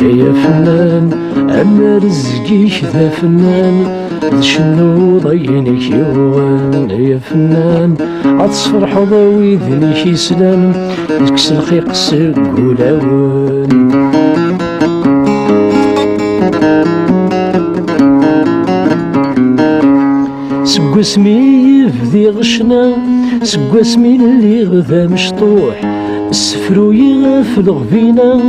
يا فنان أما رزقك ذا فنان شنو ضينك يوان يا فنان عتصفر حضاوي ذنيك يسلام يكس الخيق سقولاون سقو اسمي يفذي غشنا سقو اسمي اللي غذا مشطوح السفرو يغفل غفينا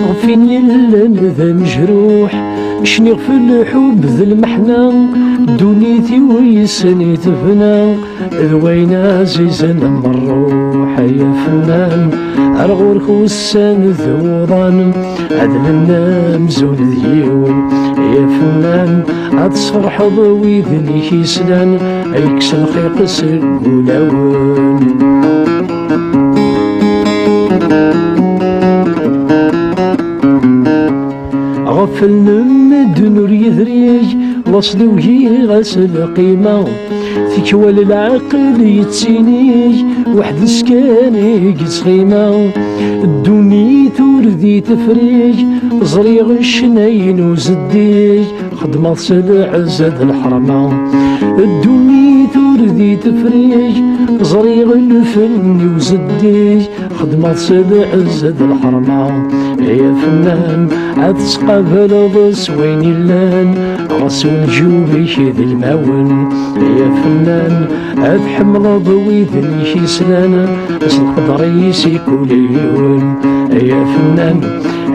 غفين يلان ذا مجروح شني غفل الحب ذا المحنة دونيتي ويسني تفنى ذوينا زيزنا مروح يا فنان أرغور خوسان ذوضان عدلنا مزون ذيون يا فنان عتصفر حضوي ذنيك يسلان أيكس الخيق سقولاون غفل نمد نور يذريج وصلو هي غسل قيمة تكوال العقل يتسينيج واحد سكاني قصيمة الدنيا تردي تفريج زريغ الشنين وزديج خدمة سلع زاد الحرمة الدنيا تردي تفريج زريغ الفن وزديج خدمة سلع زاد الحرمة يا فنان عاد تقابل ضس وين اللان رسول جوبك ذي الماون يا فنان عاد حمل ضوي ذنيك يسلان القدر يسيكو ليون يا فنان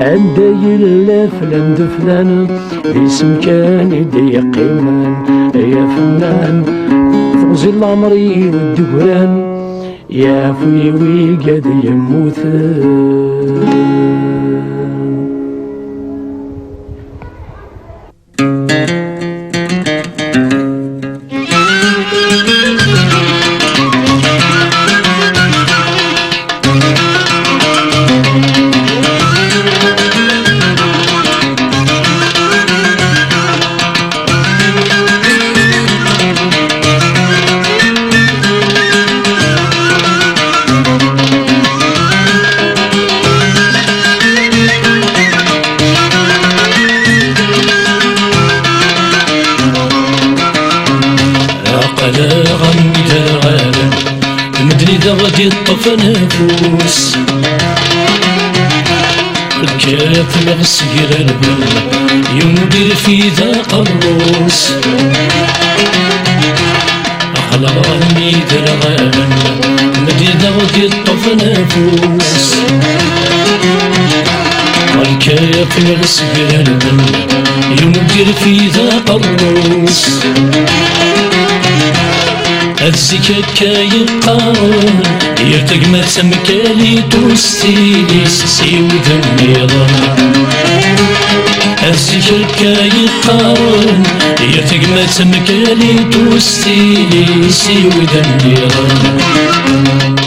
عند يلا فلان دفلان اسم كان ضيق قيمان يا فنان فوزي العمري والدقران يا فويوي قد يموتان غني العالم المدني ذا غادي يطفى نفوس الكاف العسير البل يمدير في ذا قروس على غني ذا العالم المدني ذا غادي يطفى نفوس الكاف العسير البل يمدير في ذا قروس الزكاة كايقان يرتق ما تسمكالي توستيلي سيود النظام الزكاة كايقان يرتق ما تسمكالي توستيلي سيود النظام